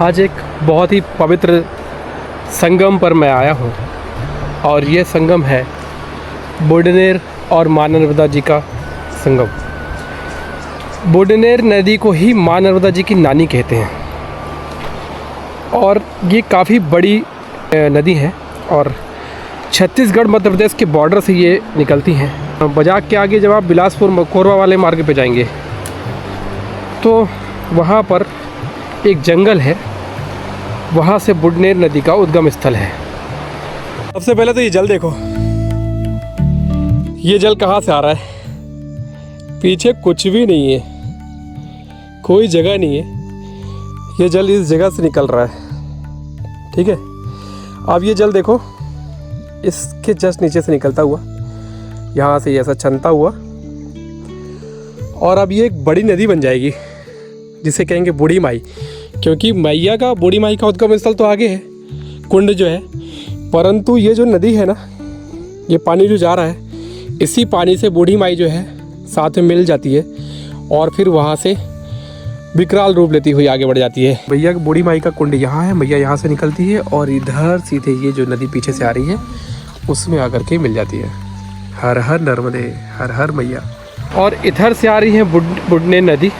आज एक बहुत ही पवित्र संगम पर मैं आया हूँ और ये संगम है बुडनेर और माँ नर्मदा जी का संगम। बुडनेर नदी को ही माँ नर्मदा जी की नानी कहते हैं और ये काफ़ी बड़ी नदी है और छत्तीसगढ़ मध्य प्रदेश के बॉर्डर से ये निकलती हैं। बजाक के आगे जब आप बिलासपुर कोरबा वाले मार्ग पे जाएंगे तो वहाँ पर एक जंगल है, वहाँ से बुडनेर नदी का उद्गम स्थल है। सबसे पहले तो ये जल देखो, ये जल कहाँ से आ रहा है? पीछे कुछ भी नहीं है, कोई जगह नहीं है, ये जल इस जगह से निकल रहा है। ठीक है, अब ये जल देखो, इसके जस्ट नीचे से निकलता हुआ यहाँ से ऐसा छनता हुआ और अब ये एक बड़ी नदी बन जाएगी जिसे कहेंगे बूढ़ी माई, क्योंकि मैया का बूढ़ी माई का उद्गम स्थल तो आगे है, कुंड जो है, परंतु ये जो नदी है ना, ये पानी जो जा रहा है, इसी पानी से बूढ़ी माई जो है साथ में मिल जाती है और फिर वहाँ से विकराल रूप लेती हुई आगे बढ़ जाती है। मैया की बूढ़ी माई का कुंड यहाँ है, मैया यहाँ से निकलती है और इधर सीधे ये जो नदी पीछे से आ रही है उसमें आकर के मिल जाती है। हर हर नर्मदे, हर हर मैया। और इधर से आ रही है बुडनेर नदी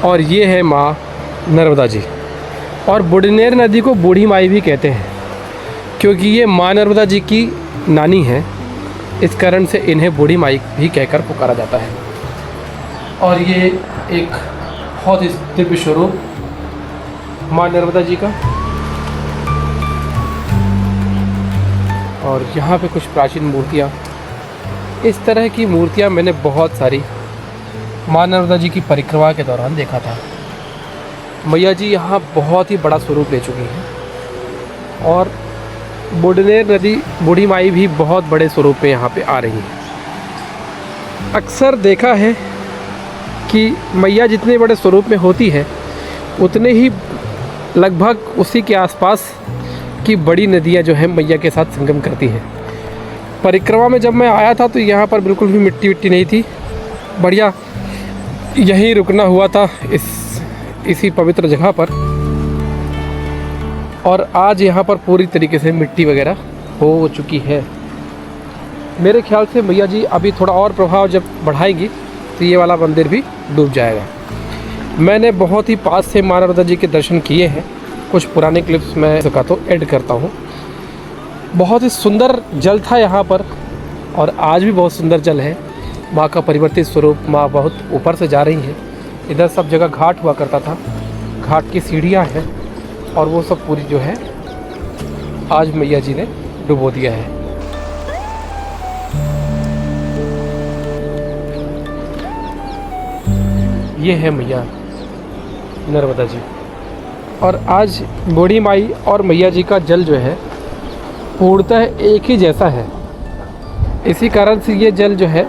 और ये है माँ नर्मदा जी। और बुडनेर नदी को बूढ़ी माई भी कहते हैं क्योंकि ये माँ नर्मदा जी की नानी है, इस कारण से इन्हें बूढ़ी माई भी कहकर पुकारा जाता है। और ये एक बहुत ही दिव्य स्वरूप माँ नर्मदा जी का। और यहाँ पे कुछ प्राचीन मूर्तियाँ, इस तरह की मूर्तियाँ मैंने बहुत सारी माँ नर्मदा जी की परिक्रमा के दौरान देखा था। मैया जी यहाँ बहुत ही बड़ा स्वरूप ले चुकी हैं और बुडनेर नदी बूढ़ी माई भी बहुत बड़े स्वरूप में यहाँ पे आ रही है। अक्सर देखा है कि मैया जितने बड़े स्वरूप में होती है उतने ही लगभग उसी के आसपास की बड़ी नदियाँ जो हैं मैया के साथ संगम करती हैं। परिक्रमा में जब मैं आया था तो यहाँ पर बिल्कुल भी मिट्टी विट्टी नहीं थी, बढ़िया यहीं रुकना हुआ था इसी पवित्र जगह पर। और आज यहाँ पर पूरी तरीके से मिट्टी वगैरह हो चुकी है। मेरे ख्याल से मैया जी अभी थोड़ा और प्रभाव जब बढ़ाएंगी तो ये वाला मंदिर भी डूब जाएगा। मैंने बहुत ही पास से माँ नर्मदा जी के दर्शन किए हैं, कुछ पुराने क्लिप्स मैं सका तो ऐड करता हूँ। बहुत ही सुंदर जल था यहाँ पर और आज भी बहुत सुंदर जल है। माँ का परिवर्तित स्वरूप, माँ बहुत ऊपर से जा रही है। इधर सब जगह घाट हुआ करता था, घाट की सीढ़ियाँ हैं और वो सब पूरी जो है आज मैया जी ने डुबो दिया है। ये है मैया नर्मदा जी। और आज बूढ़ी माई और मैया जी का जल जो है पूर्णतः एक ही जैसा है। इसी कारण से ये जल जो है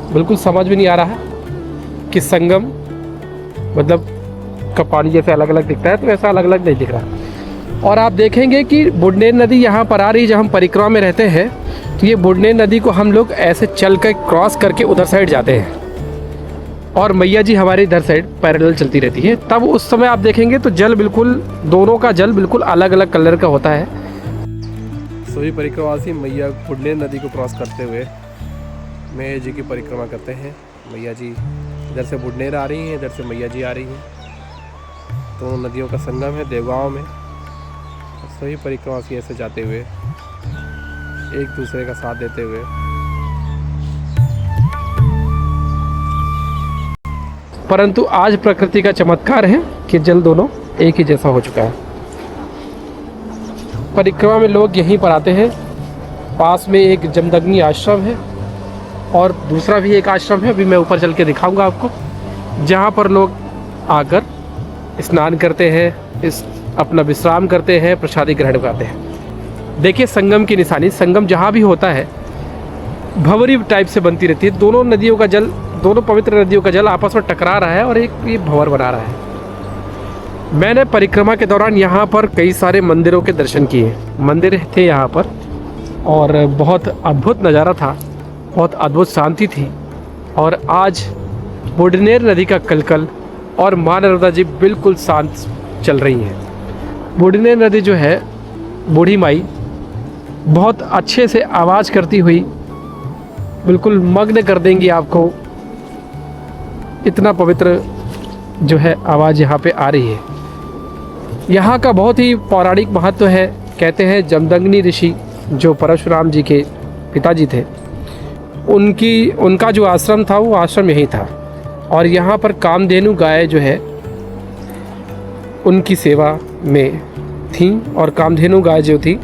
बिल्कुल समझ में नहीं आ रहा है कि संगम मतलब का पानी जैसे अलग अलग दिखता है तो ऐसा अलग अलग नहीं दिख रहा। और आप देखेंगे कि बुडनेर नदी यहाँ पर आ रही है। जब हम परिक्रमा में रहते हैं तो ये बुडनेर नदी को हम लोग ऐसे चल कर क्रॉस करके उधर साइड जाते हैं और मैया जी हमारे इधर साइड पैरेलल चलती रहती है। तब उस समय आप देखेंगे तो जल बिल्कुल, दोनों का जल बिल्कुल अलग अलग कलर का होता है। सभी परिक्रमावासी मैया बुडनेर नदी को क्रॉस करते हुए मैया जी की परिक्रमा करते हैं। मैया जी इधर से बुडनेर आ रही हैं, इधर से मैया जी आ रही हैं। दोनों नदियों का संगम है देवगांव में। सभी परिक्रमावासी ऐसे जाते हुए एक दूसरे का साथ देते हुए परंतु आज प्रकृति का चमत्कार है कि जल दोनों एक ही जैसा हो चुका है। परिक्रमा में लोग यहीं पर आते हैं। पास में एक जमदग्नि आश्रम है और दूसरा भी एक आश्रम है, अभी मैं ऊपर चल के दिखाऊंगा आपको, जहाँ पर लोग आकर स्नान करते हैं, अपना विश्राम करते हैं, प्रसादी ग्रहण करते हैं। देखिए संगम की निशानी, संगम जहाँ भी होता है भंवरी टाइप से बनती रहती है। दोनों नदियों का जल, दोनों पवित्र नदियों का जल आपस में टकरा रहा है और एक ये भंवर बना रहा है। मैंने परिक्रमा के दौरान यहाँ पर कई सारे मंदिरों के दर्शन किए, मंदिर थे यहाँ पर और बहुत अद्भुत नज़ारा था, बहुत अद्भुत शांति थी। और आज बुडनेर नदी का कलकल और माँ नर्मदा जी बिल्कुल शांत चल रही हैं। बूढ़ी नदी जो है, बूढ़ी माई बहुत अच्छे से आवाज़ करती हुई बिल्कुल मग्न कर देंगी आपको। इतना पवित्र जो है आवाज़ यहाँ पे आ रही है। यहाँ का बहुत ही पौराणिक महत्व है। कहते हैं जमदग्नि ऋषि जो परशुराम जी के पिताजी थे, उनका जो आश्रम था वो आश्रम यही था। और यहाँ पर कामधेनु गाय जो है उनकी सेवा में थी। और कामधेनु गाय जो थी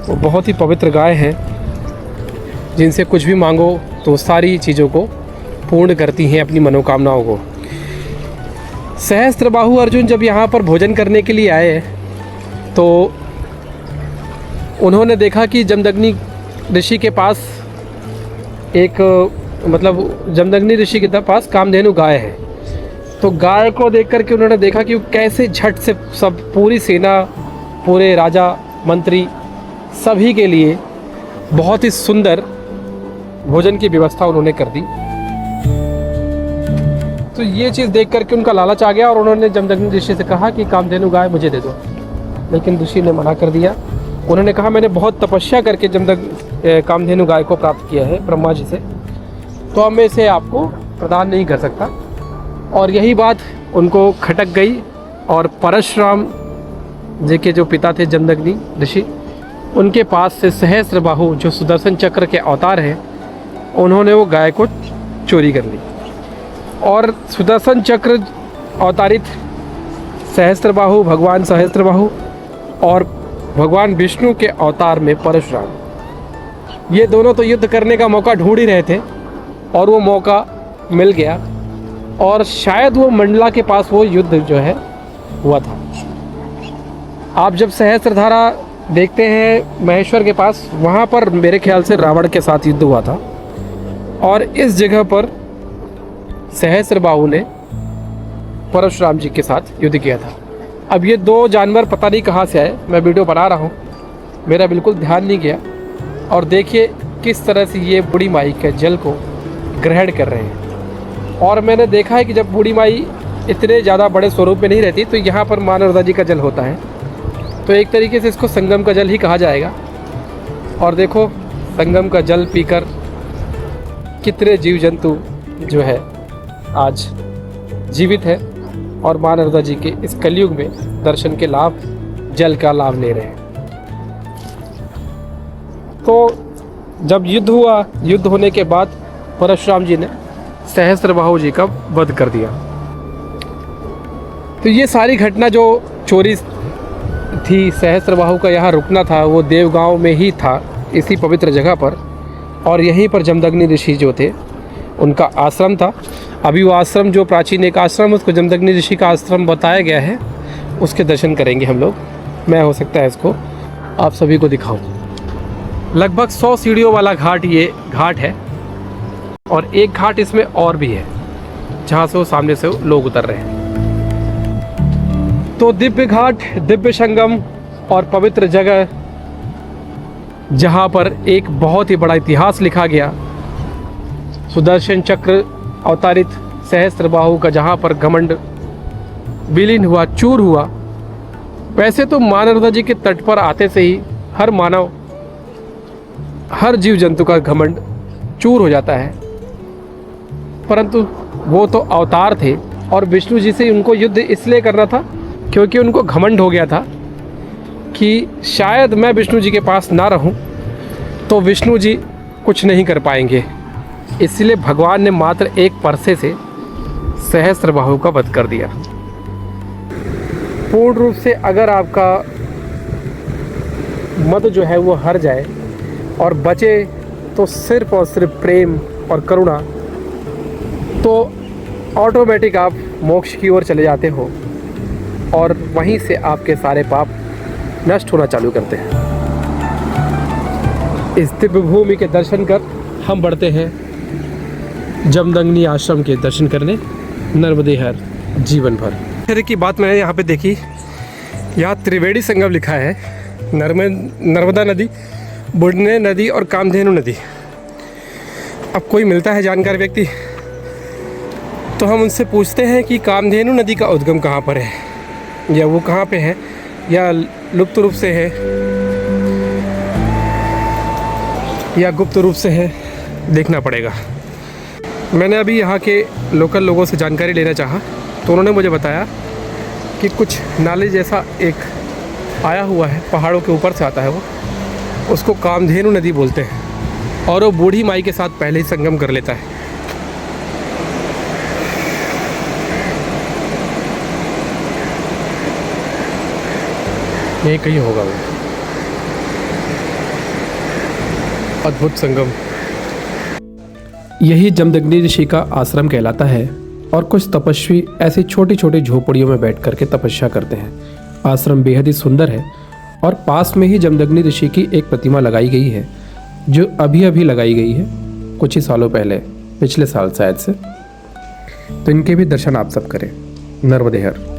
वो बहुत ही पवित्र गाय है, जिनसे कुछ भी मांगो तो सारी चीज़ों को पूर्ण करती हैं, अपनी मनोकामनाओं को। सहस्त्रबाहु अर्जुन जब यहाँ पर भोजन करने के लिए आए तो उन्होंने देखा कि जमदग्नि ऋषि के पास जमदग्नि ऋषि के पास कामधेनु गाय है। तो गाय को देख कर के उन्होंने देखा कि वो कैसे झट से सब पूरी सेना, पूरे राजा मंत्री सभी के लिए बहुत ही सुंदर भोजन की व्यवस्था उन्होंने कर दी। तो ये चीज़ देख करके उनका लालच आ गया और उन्होंने जमदग्नि ऋषि से कहा कि कामधेनु गाय मुझे दे दो। लेकिन ऋषि ने मना कर दिया। उन्होंने कहा मैंने बहुत तपस्या करके कामधेनु गाय को प्राप्त किया है ब्रह्मा जी से, तो अब मैं इसे आपको प्रदान नहीं कर सकता। और यही बात उनको खटक गई और परशुराम जी के जो पिता थे जमदग्नि ऋषि, उनके पास से सहस्त्रबाहु जो सुदर्शन चक्र के अवतार हैं, उन्होंने वो गाय को चोरी कर ली। और सुदर्शन चक्र अवतारित सहस्त्रबाहु, भगवान सहस्त्रबाहु और भगवान विष्णु के अवतार में परशुराम, ये दोनों तो युद्ध करने का मौका ढूंढ ही रहे थे और वो मौका मिल गया। और शायद वो मंडला के पास वो युद्ध जो है हुआ था। आप जब सहस्त्रधारा देखते हैं महेश्वर के पास, वहाँ पर मेरे ख्याल से रावण के साथ युद्ध हुआ था और इस जगह पर सहस्त्रबाहु ने परशुराम जी के साथ युद्ध किया था। अब ये दो जानवर पता नहीं कहाँ से आए, मैं वीडियो बना रहा हूँ, मेरा बिल्कुल ध्यान नहीं गया। और देखिए किस तरह से ये बूढ़ी माई के जल को ग्रहण कर रहे हैं। और मैंने देखा है कि जब बूढ़ी माई इतने ज़्यादा बड़े स्वरूप में नहीं रहती तो यहाँ पर माँ नर्मदा जी का जल होता है, तो एक तरीके से इसको संगम का जल ही कहा जाएगा। और देखो संगम का जल पीकर कितने जीव जंतु जो है आज जीवित है और माँ नर्मदा जी के इस कलयुग में दर्शन के लाभ, जल का लाभ ले रहे हैं। तो जब युद्ध हुआ, युद्ध होने के बाद परशुराम जी ने सहस्त्रबाहु जी का वध कर दिया। तो ये सारी घटना जो चोरी थी, सहस्त्रबाहु का यहाँ रुकना था, वो देवगांव में ही था, इसी पवित्र जगह पर। और यहीं पर जमदग्नि ऋषि जो थे उनका आश्रम था। अभी वो आश्रम जो प्राचीन एक आश्रम, उसको जमदग्नि ऋषि का आश्रम बताया गया है, उसके दर्शन करेंगे हम लोग। मैं हो सकता है इसको आप सभी को दिखाऊं। लगभग 100 सीढ़ियों वाला घाट ये घाट है और एक घाट इसमें और भी है जहाँ से वो सामने से लोग उतर रहे हैं। तो दिव्य घाट, दिव्य संगम और पवित्र जगह जहाँ पर एक बहुत ही बड़ा इतिहास लिखा गया। सुदर्शन चक्र अवतारित सहस्त्रबाहु का जहाँ पर घमंड विलीन हुआ, चूर हुआ। वैसे तो माँ नर्मदा जी के तट पर आते से ही हर मानव, हर जीव जंतु का घमंड चूर हो जाता है, परंतु वो तो अवतार थे और विष्णु जी से उनको युद्ध इसलिए करना था क्योंकि उनको घमंड हो गया था कि शायद मैं विष्णु जी के पास ना रहूं तो विष्णु जी कुछ नहीं कर पाएंगे। इसलिए भगवान ने मात्र एक परसे से सहस्त्रबाहु का वध कर दिया। पूर्ण रूप से अगर आपका मद जो है वो हर जाए और बचे तो सिर्फ और सिर्फ प्रेम और करुणा, तो ऑटोमेटिक आप मोक्ष की ओर चले जाते हो और वहीं से आपके सारे पाप नष्ट होना चालू करते हैं। इस दिव्य भूमि के दर्शन कर हम बढ़ते हैं जमदग्नि आश्रम के दर्शन करने, नर्मदे हर जीवन भर। तरह की बात मैंने यहाँ पे देखी, यहाँ त्रिवेणी संगम लिखा है। नर्मदा नदी, बूढ़ी नदी और कामधेनु नदी। अब कोई मिलता है जानकार व्यक्ति तो हम उनसे पूछते हैं कि कामधेनु नदी का उद्गम कहाँ पर है, या वो कहाँ पे है, या लुप्त रूप से है या गुप्त रूप से है, देखना पड़ेगा। मैंने अभी यहाँ के लोकल लोगों से जानकारी लेना चाहा तो उन्होंने मुझे बताया कि कुछ नाले जैसा एक आया हुआ है, पहाड़ों के ऊपर से आता है वो, उसको कामधेनु नदी बोलते हैं और वो बूढ़ी माई के साथ पहले ही संगम कर लेता है। यही कहीं होगा वो अद्भुत संगम। यही जमदग्नि ऋषि का आश्रम कहलाता है और कुछ तपस्वी ऐसी छोटी छोटी झोपड़ियों में बैठ करके तपस्या करते हैं। आश्रम बेहद ही सुंदर है और पास में ही जमदग्नि ऋषि की एक प्रतिमा लगाई गई है, जो अभी अभी लगाई गई है, कुछ ही सालों पहले, पिछले साल शायद से। तो इनके भी दर्शन आप सब करें। नर्मदे हर।